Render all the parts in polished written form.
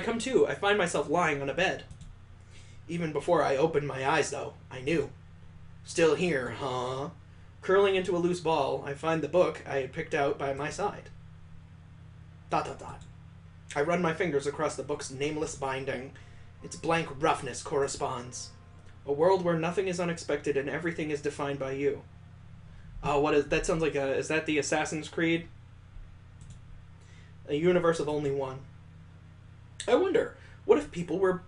come to, I find myself lying on a bed. Even before I opened my eyes, though, I knew. Still here, huh? Curling into a loose ball, I find the book I had picked out by my side. ... I run my fingers across the book's nameless binding. Its blank roughness corresponds. A world where nothing is unexpected and everything is defined by you. Oh, what is that? Sounds like is that the Assassin's Creed? A universe of only one. I wonder, what if people were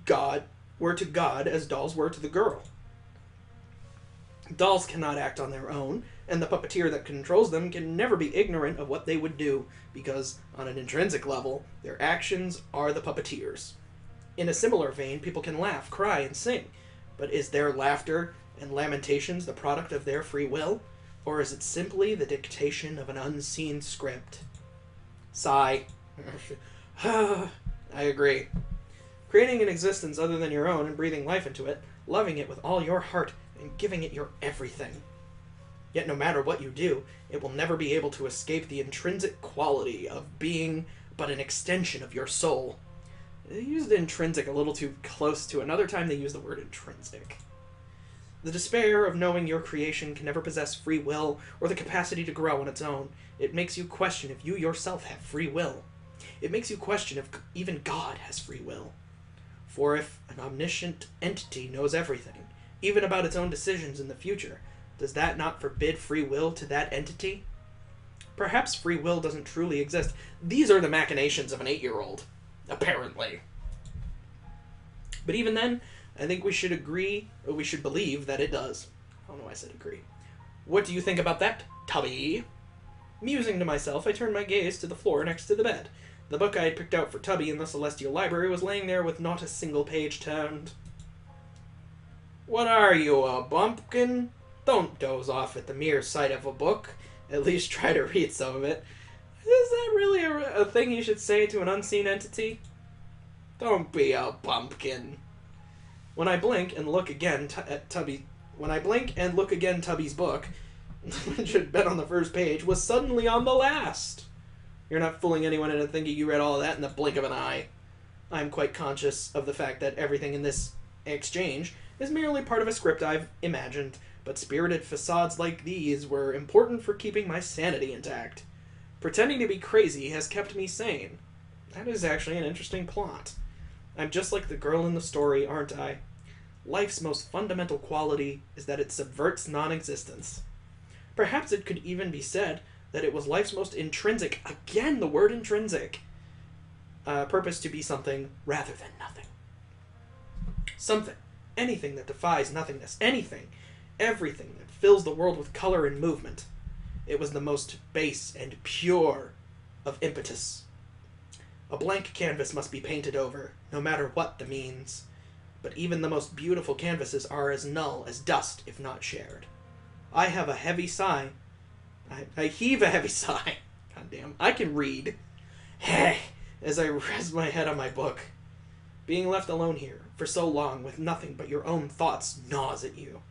to God as dolls were to the girl? Dolls cannot act on their own, and the puppeteer that controls them can never be ignorant of what they would do, because, on an intrinsic level, their actions are the puppeteer's. In a similar vein, people can laugh, cry, and sing, but is their laughter and lamentations the product of their free will, or is it simply the dictation of an unseen script? Sigh. I agree. Creating an existence other than your own and breathing life into it, loving it with all your heart, and giving it your everything. Yet no matter what you do, it will never be able to escape the intrinsic quality of being but an extension of your soul. They used intrinsic a little too close to another time they used the word intrinsic. The despair of knowing your creation can never possess free will or the capacity to grow on its own. It makes you question if you yourself have free will. It makes you question if even God has free will. For if an omniscient entity knows everything, even about its own decisions in the future, does that not forbid free will to that entity? Perhaps free will doesn't truly exist. These are the machinations of an 8-year-old, apparently. But even then, I think we should agree, or we should believe that it does. I don't know why I said agree. What do you think about that, Tubby? Musing to myself, I turned my gaze to the floor next to the bed. The book I had picked out for Tubby in the Celestial Library was laying there with not a single page turned. What are you, a bumpkin? Don't doze off at the mere sight of a book. At least try to read some of it. Is that really a thing you should say to an unseen entity? Don't be a bumpkin. When I blink and look again at Tubby's book, which had been on the first page, was suddenly on the last. You're not fooling anyone into thinking you read all of that in the blink of an eye. I'm quite conscious of the fact that everything in this exchange is merely part of a script I've imagined, but spirited facades like these were important for keeping my sanity intact. Pretending to be crazy has kept me sane. That is actually an interesting plot. I'm just like the girl in the story, aren't I? Life's most fundamental quality is that it subverts non-existence. Perhaps it could even be said that it was life's most intrinsic, again the word intrinsic, purpose to be something rather than nothing. Something, anything that defies nothingness, anything, everything that fills the world with color and movement. It was the most base and pure of impetus. A blank canvas must be painted over, no matter what the means. But even the most beautiful canvases are as null as dust if not shared. I have a heavy sigh. I heave a heavy sigh. Goddamn, I can read. Hey, as I rest my head on my book. Being left alone here for so long with nothing but your own thoughts gnaws at you.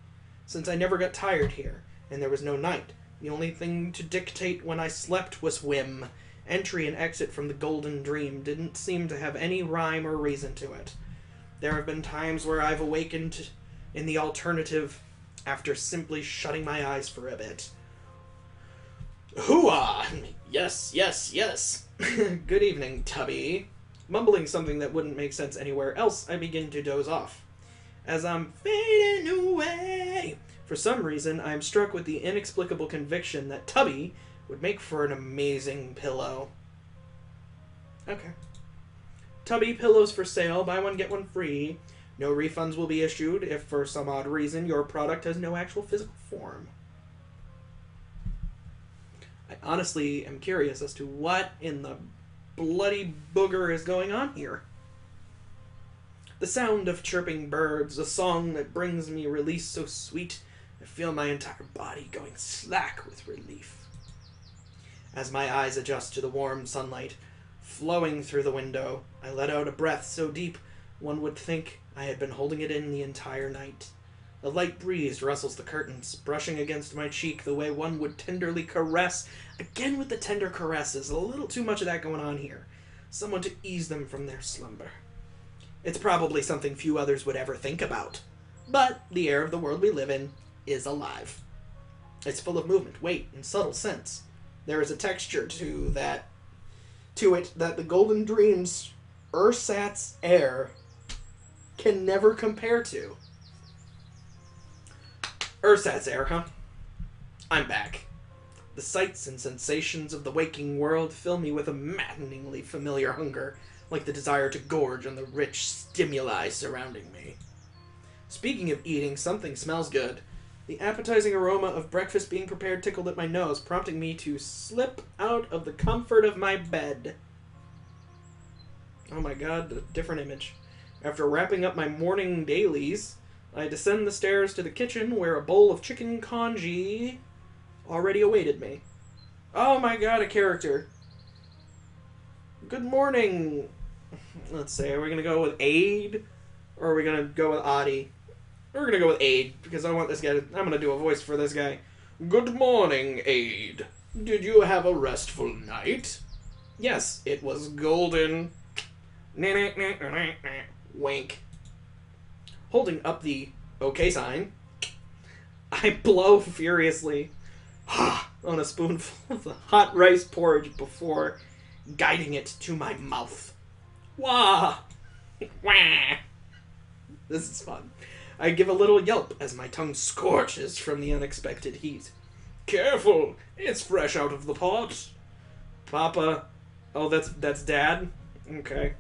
Since I never got tired here, and there was no night, the only thing to dictate when I slept was whim. Entry and exit from the golden dream didn't seem to have any rhyme or reason to it. There have been times where I've awakened in the alternative after simply shutting my eyes for a bit. Hooah! Yes, yes, yes. Good evening, Tubby. Mumbling something that wouldn't make sense anywhere else, I begin to doze off. As I'm fading away, for some reason, I'm struck with the inexplicable conviction that Tubby would make for an amazing pillow. Okay. Tubby pillows for sale, buy one get one free. No refunds will be issued if for some odd reason your product has no actual physical form. I honestly am curious as to what in the bloody booger is going on here. The sound of chirping birds, a song that brings me release so sweet, I feel my entire body going slack with relief. As my eyes adjust to the warm sunlight flowing through the window, I let out a breath so deep one would think I had been holding it in the entire night. A light breeze rustles the curtains, brushing against my cheek the way one would tenderly caress. Again with the tender caresses, a little too much of that going on here. someone to ease them from their slumber. It's probably something few others would ever think about, but the air of the world we live in is alive. It's full of movement, weight, and subtle sense. There is a texture to it that the Golden Dream's ersatz air can never compare to. Ersatz air, huh? I'm back. The sights and sensations of the waking world fill me with a maddeningly familiar hunger, like the desire to gorge on the rich stimuli surrounding me. Speaking of eating, something smells good. The appetizing aroma of breakfast being prepared tickled at my nose, prompting me to slip out of the comfort of my bed. Oh my god, a different image. After wrapping up my morning dailies, I descend the stairs to the kitchen where a bowl of chicken congee already awaited me. Oh my god, a character. Good morning. Let's see, are we going to go with Aid? Or are we going to go with Adi? We're going to go with Aid, because I want this guy to... I'm going to do a voice for this guy. Good morning, Aid. Did you have a restful night? Yes, it was golden. Wink. Holding up the okay sign, I blow furiously on a spoonful of the hot rice porridge before guiding it to my mouth. Wah! Wah! This is fun. I give a little yelp as my tongue scorches from the unexpected heat. Careful! It's fresh out of the pot. Papa... Oh, that's Dad? Okay.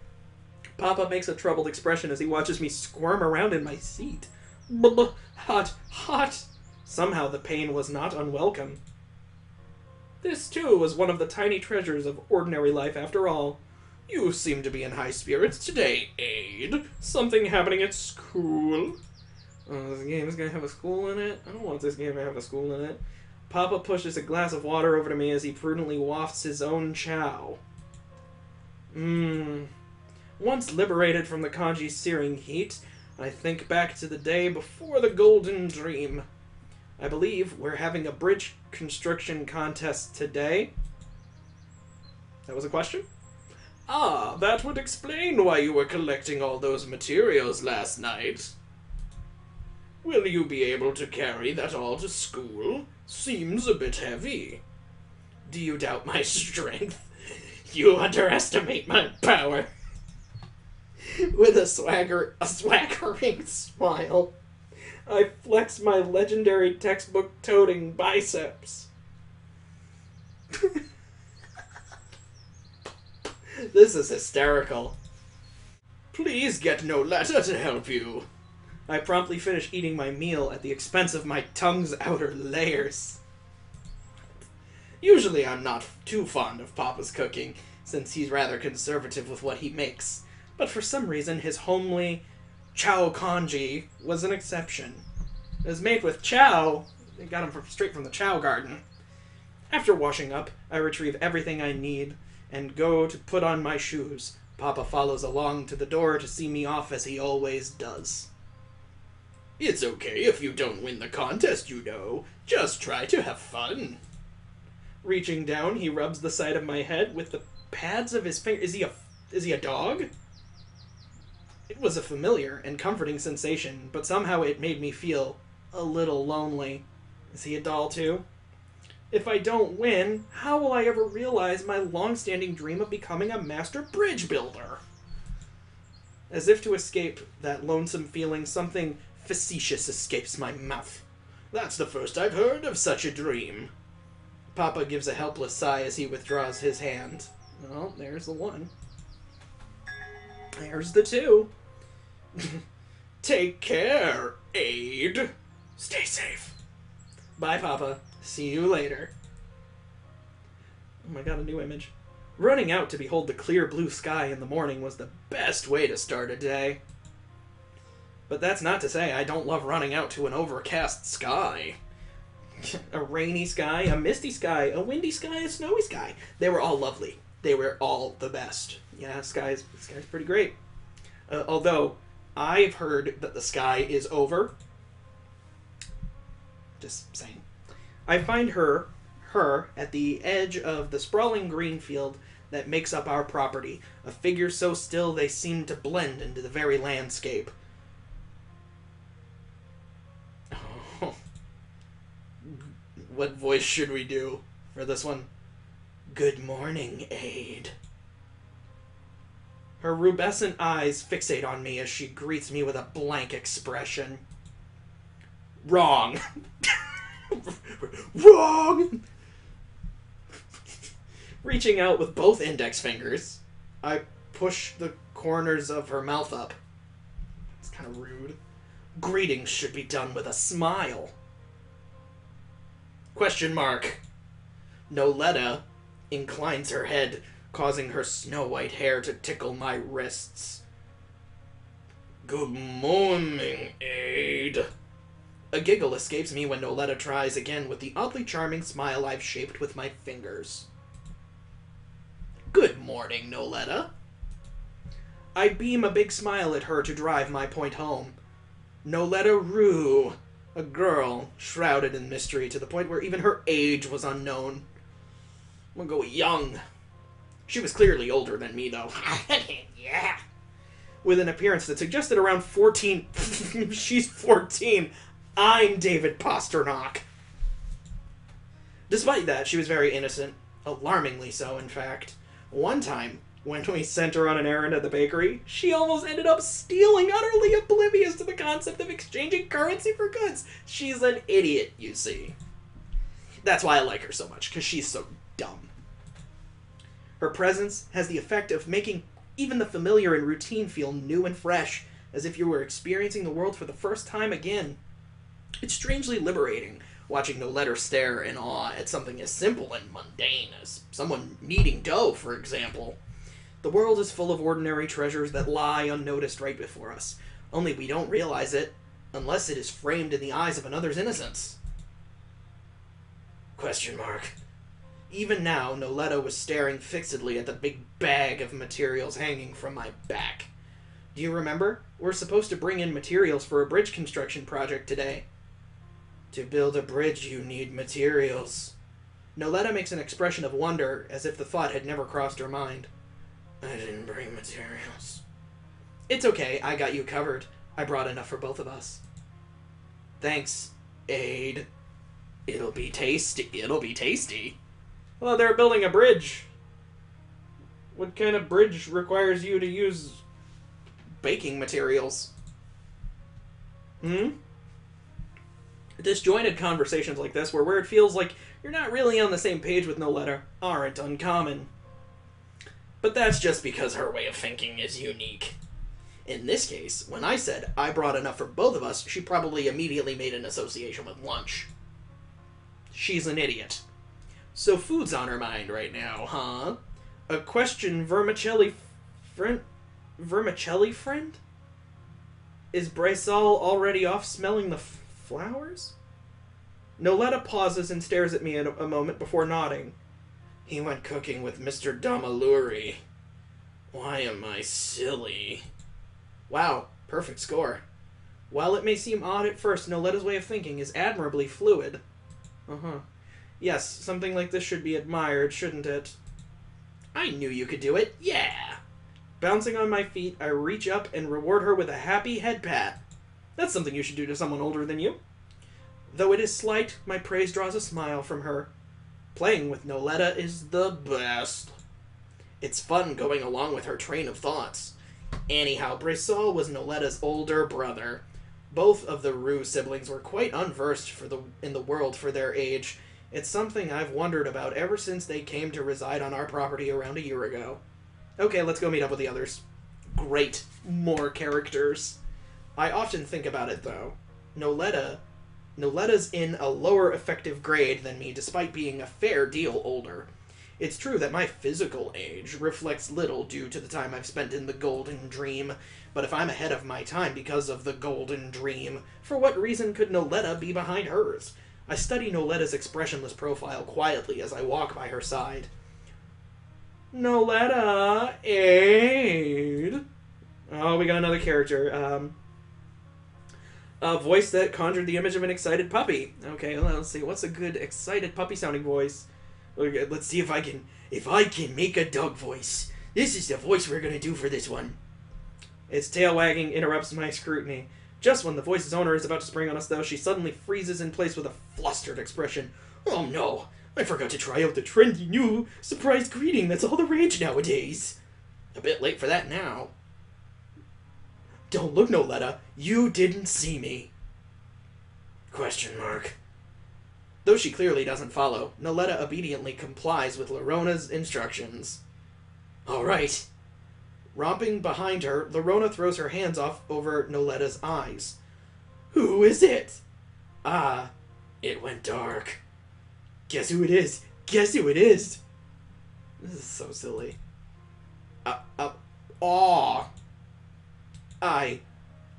Papa makes a troubled expression as he watches me squirm around in my seat. Hot, hot! Somehow the pain was not unwelcome. This, too, was one of the tiny treasures of ordinary life after all. You seem to be in high spirits today, Aid. Something happening at school? Oh, this game is going to have a school in it? I don't want this game to have a school in it. Papa pushes a glass of water over to me as he prudently wafts his own chow. Once liberated from the kanji's searing heat, I think back to the day before the Golden Dream. I believe we're having a bridge construction contest today. That was a question? Ah, that would explain why you were collecting all those materials last night. Will you be able to carry that all to school? Seems a bit heavy. Do you doubt my strength? You underestimate my power. With a swaggering smile, I flex my legendary textbook-toting biceps. This is hysterical. Please get no letter to help you. I promptly finish eating my meal at the expense of my tongue's outer layers. Usually I'm not too fond of Papa's cooking, since he's rather conservative with what he makes. But for some reason, his homely chow congee was an exception. It was made with chow. They got him straight from the chow garden. After washing up, I retrieve everything I need and go to put on my shoes. Papa follows along to the door to see me off as he always does. It's okay if you don't win the contest, you know. Just try to have fun. Reaching down, he rubs the side of my head with the pads of his finger. Is he a dog? It was a familiar and comforting sensation, but somehow it made me feel a little lonely. Is he a doll too? If I don't win, how will I ever realize my long-standing dream of becoming a master bridge builder? As if to escape that lonesome feeling, something facetious escapes my mouth. That's the first I've heard of such a dream. Papa gives a helpless sigh as he withdraws his hand. Well, there's the one. There's the two. Take care, Aid. Stay safe. Bye, Papa. See you later. Oh my god, a new image. Running out to behold the clear blue sky in the morning was the best way to start a day. But that's not to say I don't love running out to an overcast sky. A rainy sky, a misty sky, a windy sky, a snowy sky. They were all lovely. They were all the best. Yeah, sky's pretty great. Although, I've heard that the sky is over. Just saying. I find her at the edge of the sprawling green field, that makes up our property, a figure so still they seem to blend into the very landscape. Oh. What voice should we do for this one? Good morning, Aid. Her rubescent eyes fixate on me as she greets me with a blank expression. Wrong. Wrong! Reaching out with both index fingers, I push the corners of her mouth up. It's kind of rude. Greetings should be done with a smile. Question mark. Noletta inclines her head, causing her snow-white hair to tickle my wrists. Good morning, Aid. A giggle escapes me when Noletta tries again with the oddly charming smile I've shaped with my fingers. Good morning, Noletta. I beam a big smile at her to drive my point home. Noletta Rue, a girl shrouded in mystery to the point where even her age was unknown. We'll go young. She was clearly older than me, though. Yeah. With an appearance that suggested around 14. She's 14. I'm David Pasternak. Despite that, she was very innocent. Alarmingly so, in fact. One time, when we sent her on an errand at the bakery, she almost ended up stealing, utterly oblivious to the concept of exchanging currency for goods. She's an idiot, you see. That's why I like her so much, because she's so dumb. Her presence has the effect of making even the familiar and routine feel new and fresh, as if you were experiencing the world for the first time again. It's strangely liberating, watching Noletta stare in awe at something as simple and mundane as someone kneading dough, for example. The world is full of ordinary treasures that lie unnoticed right before us, only we don't realize it unless it is framed in the eyes of another's innocence. Question mark. Even now, Noletta was staring fixedly at the big bag of materials hanging from my back. Do you remember? We're supposed to bring in materials for a bridge construction project today. To build a bridge, you need materials. Noletta makes an expression of wonder, as if the thought had never crossed her mind. I didn't bring materials. It's okay, I got you covered. I brought enough for both of us. Thanks, Aid. It'll be tasty. It'll be tasty. Well, they're building a bridge. What kind of bridge requires you to use baking materials? Disjointed conversations like this, where it feels like you're not really on the same page with Noletta, aren't uncommon. But that's just because her way of thinking is unique. In this case, when I said I brought enough for both of us, she probably immediately made an association with lunch. She's an idiot. So food's on her mind right now, huh? A question vermicelli friend? Vermicelli friend? Is Brysol already off smelling the flowers? Noletta pauses and stares at me a moment before nodding. He went cooking with Mr. Damaluri. Why am I silly? Wow, perfect score. While it may seem odd at first, Noletta's way of thinking is admirably fluid. Yes, something like this should be admired, shouldn't it? I knew you could do it, yeah! Bouncing on my feet, I reach up and reward her with a happy head pat. That's something you should do to someone older than you. Though it is slight, my praise draws a smile from her. Playing with Noletta is the best. It's fun going along with her train of thoughts. Anyhow, Brysol was Noletta's older brother. Both of the Rue siblings were quite unversed in the world for their age. It's something I've wondered about ever since they came to reside on our property around a year ago. Okay, let's go meet up with the others. Great. More characters. I often think about it, though. Noletta's in a lower effective grade than me, despite being a fair deal older. It's true that my physical age reflects little due to the time I've spent in the Golden Dream, but if I'm ahead of my time because of the Golden Dream, for what reason could Noletta be behind hers? I study Noletta's expressionless profile quietly as I walk by her side. Noletta, Aid. Oh, we got another character. A voice that conjured the image of an excited puppy. Okay, well, let's see. What's a good excited puppy-sounding voice? Okay, let's see if I can make a dog voice. This is the voice we're gonna do for this one. Its tail wagging interrupts my scrutiny. Just when the voice's owner is about to spring on us, though, she suddenly freezes in place with a flustered expression. Oh no! I forgot to try out the trendy new surprise greeting that's all the rage nowadays. A bit late for that now. Don't look, Noletta. You didn't see me. Question mark. Though she clearly doesn't follow, Noletta obediently complies with Larona's instructions. All right. Romping behind her, Lorona throws her hands off over Noletta's eyes. Who is it? Ah, it went dark. Guess who it is? Guess who it is? This is so silly. Aw. I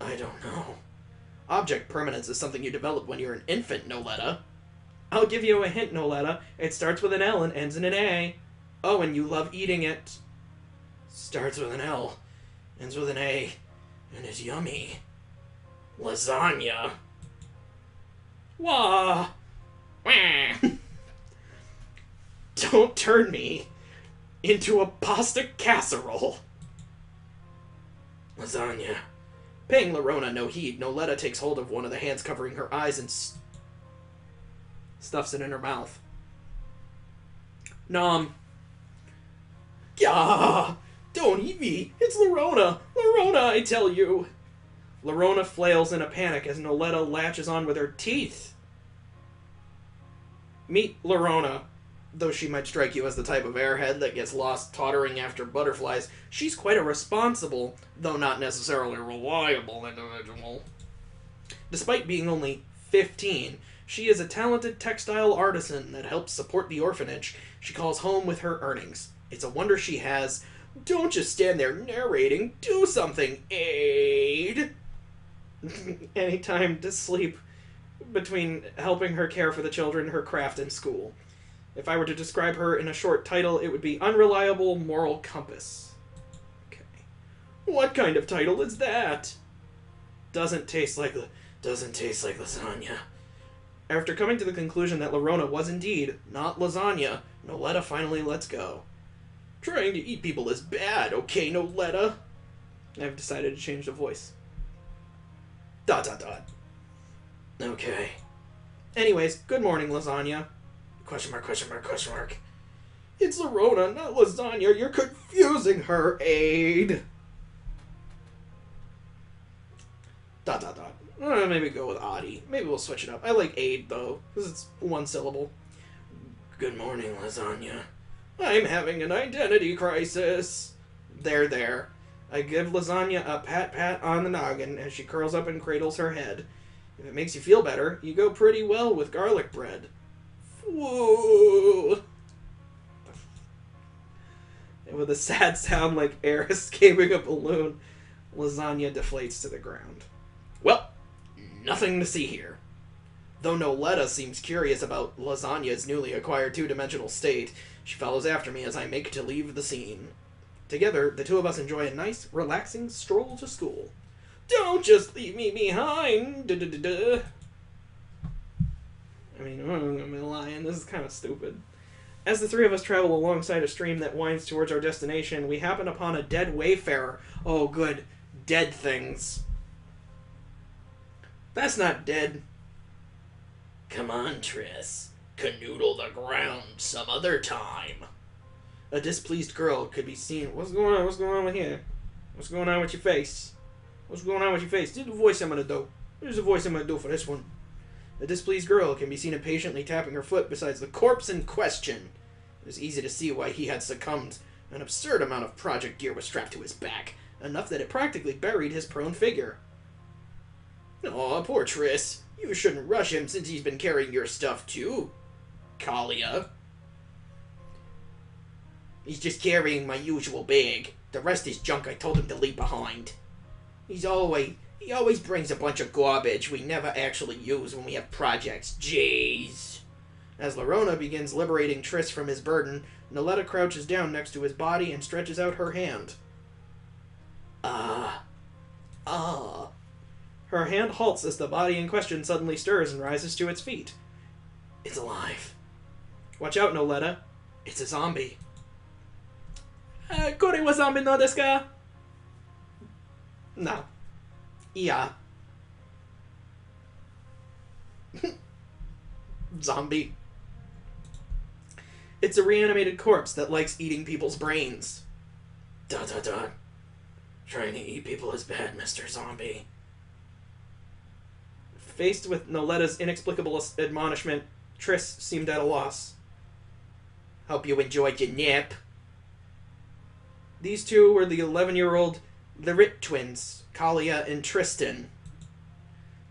don't know. Object permanence is something you develop when you're an infant, Noletta. I'll give you a hint, Noletta. It starts with an L and ends in an A. Oh, and you love eating it. Starts with an L, ends with an A, and is yummy. Lasagna. Wah! Wah! Don't turn me into a pasta casserole. Lasagna. Paying Lorona no heed, Noletta takes hold of one of the hands covering her eyes and stuffs it in her mouth. Nom. Gah! Don't eat me! It's Lorona! Lorona, I tell you! Lorona flails in a panic as Noletta latches on with her teeth. Meet Lorona. Though she might strike you as the type of airhead that gets lost tottering after butterflies, she's quite a responsible, though not necessarily reliable individual. Despite being only 15, she is a talented textile artisan that helps support the orphanage she calls home with her earnings. It's a wonder she has. Don't just stand there narrating. Do something, Aid! Any time to sleep between helping her care for the children, her craft, and school. If I were to describe her in a short title, it would be Unreliable Moral Compass. Okay. What kind of title is that? Doesn't taste like lasagna. After coming to the conclusion that Lorona was indeed not lasagna, Noletta finally lets go. Trying to eat people is bad, okay, Noletta? I've decided to change the voice. ... Okay. Anyways, good morning, lasagna. Question mark, question mark, question mark. It's Lorona, not lasagna. You're confusing her, Aid. ... Maybe go with Adi. Maybe we'll switch it up. I like Aid, though, because it's one syllable. Good morning, lasagna. I'm having an identity crisis. There. I give lasagna a pat on the noggin as she curls up and cradles her head. If it makes you feel better, you go pretty well with garlic bread. Whoa! And with a sad sound like air escaping a balloon, lasagna deflates to the ground. Well, nothing to see here. Though Noletta seems curious about lasagna's newly acquired two-dimensional state, she follows after me as I make to leave the scene. Together, the two of us enjoy a nice, relaxing stroll to school. Don't just leave me behind! I mean, I'm gonna be lying. This is kind of stupid. As the three of us travel alongside a stream that winds towards our destination, we happen upon a dead wayfarer. Oh, good. Dead things. That's not dead. Come on, Triss. Canoodle the ground some other time. A displeased girl could be seen. What's going on? What's going on with here? What's going on with your face? What's going on with your face? This is the voice I'm gonna do. Here's the voice I'm gonna do for this one. A displeased girl can be seen impatiently tapping her foot beside the corpse in question. It is easy to see why he had succumbed. An absurd amount of project gear was strapped to his back, enough that it practically buried his prone figure. Aw, poor Triss. You shouldn't rush him since he's been carrying your stuff too, Kalia. He's just carrying my usual bag. The rest is junk I told him to leave behind. He always brings a bunch of garbage we never actually use when we have projects. Jeez. As Lorona begins liberating Triss from his burden, Noletta crouches down next to his body and stretches out her hand. Her hand halts as the body in question suddenly stirs and rises to its feet. It's alive. Watch out, Noletta. It's a zombie. Kore wa zombie no desu ka? No. Yeah. Zombie. It's a reanimated corpse that likes eating people's brains. ... Trying to eat people is bad, Mr. Zombie. Faced with Noletta's inexplicable admonishment, Triss seemed at a loss. Hope you enjoyed your nap. These two were the 11-year-old Lyrit twins, Kalia and Tristan.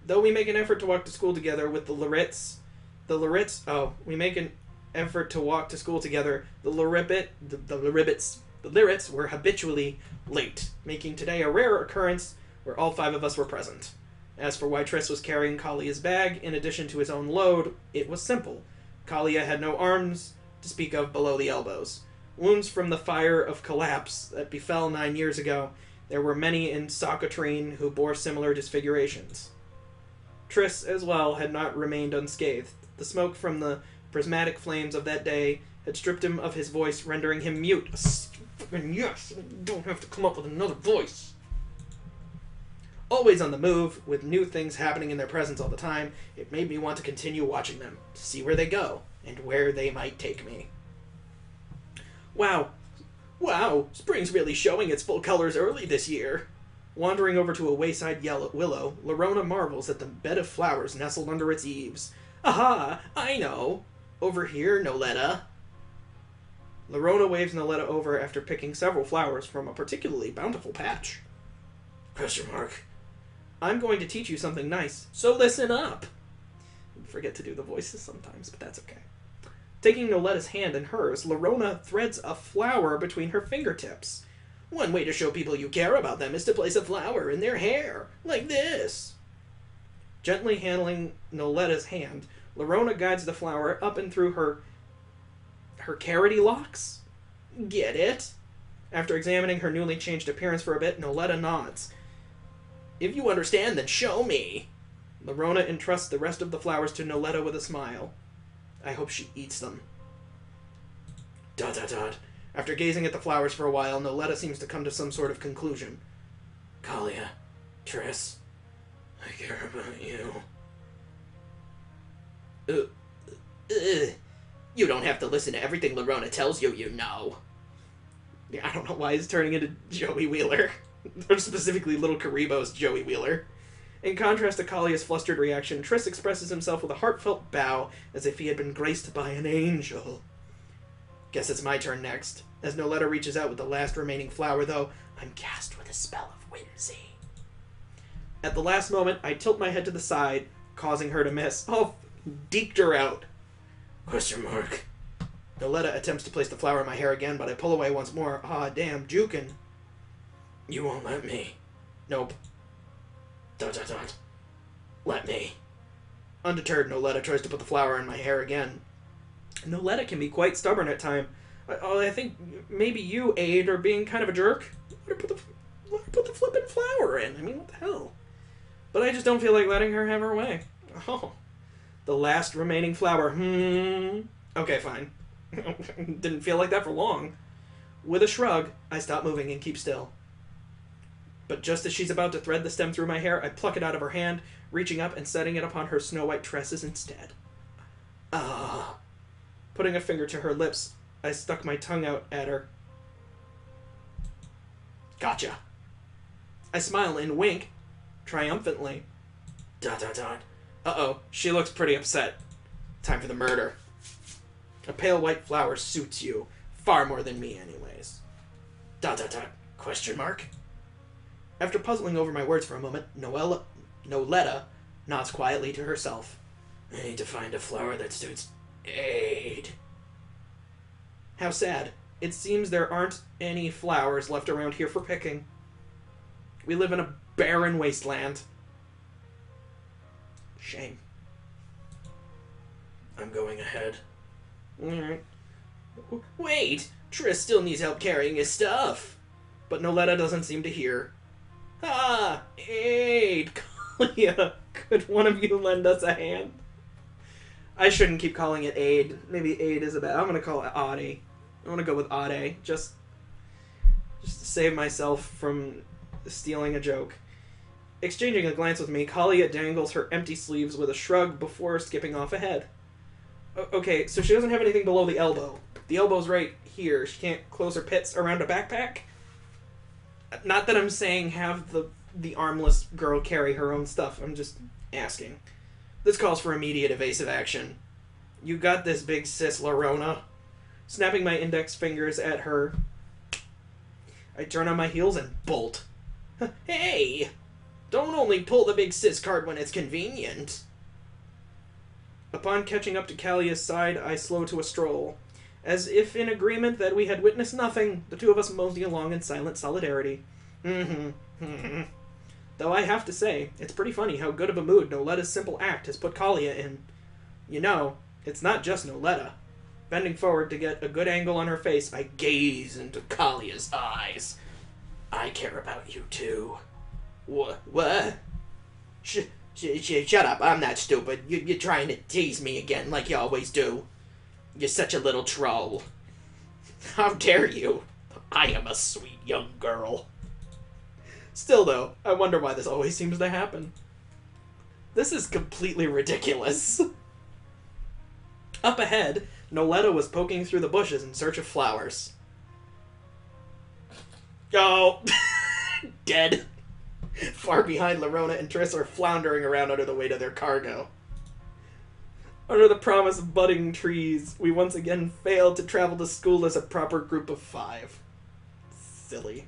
Though we make an effort to walk to school together with the Lyrits, we make an effort to walk to school together, the Lyrits were habitually late, making today a rare occurrence where all 5 of us were present. As for why Triss was carrying Kalia's bag in addition to his own load, it was simple. Kalia had no arms to speak of below the elbows. Wounds from the fire of collapse that befell 9 years ago, there were many in Sockatrine who bore similar disfigurations. Triss, as well, had not remained unscathed. The smoke from the prismatic flames of that day had stripped him of his voice, rendering him mute. And yes, I don't have to come up with another voice. Always on the move, with new things happening in their presence all the time, it made me want to continue watching them, to see where they go, and where they might take me. Wow, spring's really showing its full colors early this year. Wandering over to a wayside willow, Lorona marvels at the bed of flowers nestled under its eaves. Aha, I know. Over here, Noletta. Lorona waves Noletta over after picking several flowers from a particularly bountiful patch. Question mark. I'm going to teach you something nice, so listen up. I forget to do the voices sometimes, but that's okay. Taking Noletta's hand in hers, Lorona threads a flower between her fingertips. One way to show people you care about them is to place a flower in their hair, like this. Gently handling Noletta's hand, Lorona guides the flower up and through her carroty locks? Get it? After examining her newly changed appearance for a bit, Noletta nods. If you understand, then show me. Lorona entrusts the rest of the flowers to Noletta with a smile. I hope she eats them. ... After gazing at the flowers for a while, Noletta seems to come to some sort of conclusion. Kalia, Triss, I care about you. You don't have to listen to everything Lorona tells you, you know. Yeah, I don't know why he's turning into Joey Wheeler. Or specifically Little Karibo's Joey Wheeler. In contrast to Kalia's flustered reaction, Triss expresses himself with a heartfelt bow, as if he had been graced by an angel. Guess it's my turn next. As Noletta reaches out with the last remaining flower, though, I'm cast with a spell of whimsy. At the last moment, I tilt my head to the side, causing her to miss. Oh, deked her out. Question mark. Noletta attempts to place the flower in my hair again, but I pull away once more. Ah, damn, jukin'. You won't let me. Nope. ... Let me. Undeterred, Noletta tries to put the flower in my hair again. Noletta can be quite stubborn at times. I think maybe you, Aid, are being kind of a jerk. Let her put the flippin' flower in. I mean, what the hell? But I just don't feel like letting her have her way. Oh. The last remaining flower. Okay, fine. Didn't feel like that for long. With a shrug, I stop moving and keep still. But just as she's about to thread the stem through my hair, I pluck it out of her hand, reaching up and setting it upon her snow-white tresses instead. Ah. Putting a finger to her lips, I stuck my tongue out at her. Gotcha. I smile and wink, triumphantly. ... Uh-oh, she looks pretty upset. Time for the murder. A pale white flower suits you. Far more than me, anyways. ... Question mark? After puzzling over my words for a moment, Noletta nods quietly to herself. I need to find a flower that suits Aid. How sad. It seems there aren't any flowers left around here for picking. We live in a barren wasteland. Shame. I'm going ahead. Alright. Wait! Triss still needs help carrying his stuff. But Noletta doesn't seem to hear. Ah! Aid! Kalia! Could one of you lend us a hand? I shouldn't keep calling it aid. Maybe aid is a bad... I'm going to call it Ade. I want to go with Ade. Just to save myself from stealing a joke. Exchanging a glance with me, Kalia dangles her empty sleeves with a shrug before skipping off ahead. Okay, so she doesn't have anything below the elbow. The elbow's right here. She can't close her pits around a backpack? Not that I'm saying have the armless girl carry her own stuff. I'm just asking. This calls for immediate evasive action. You got this, big sis Larona. Snapping my index fingers at her, I turn on my heels and bolt. Hey! Don't only pull the big sis card when it's convenient. Upon catching up to Kalia's side, I slow to a stroll. As if in agreement that we had witnessed nothing, the two of us mosey along in silent solidarity. Though I have to say, it's pretty funny how good of a mood Noletta's simple act has put Kalia in. You know, it's not just Noletta. Bending forward to get a good angle on her face, I gaze into Kalia's eyes. I care about you too. What? Shut up, I'm not stupid. You're trying to tease me again like you always do. You're such a little troll. How dare you? I am a sweet young girl. Still though, I wonder why this always seems to happen. This is completely ridiculous. Up ahead, Noletta was poking through the bushes in search of flowers. Oh, dead. Far behind, Larona and Triss are floundering around under the weight of their cargo. Under the promise of budding trees, we once again failed to travel to school as a proper group of 5. Silly.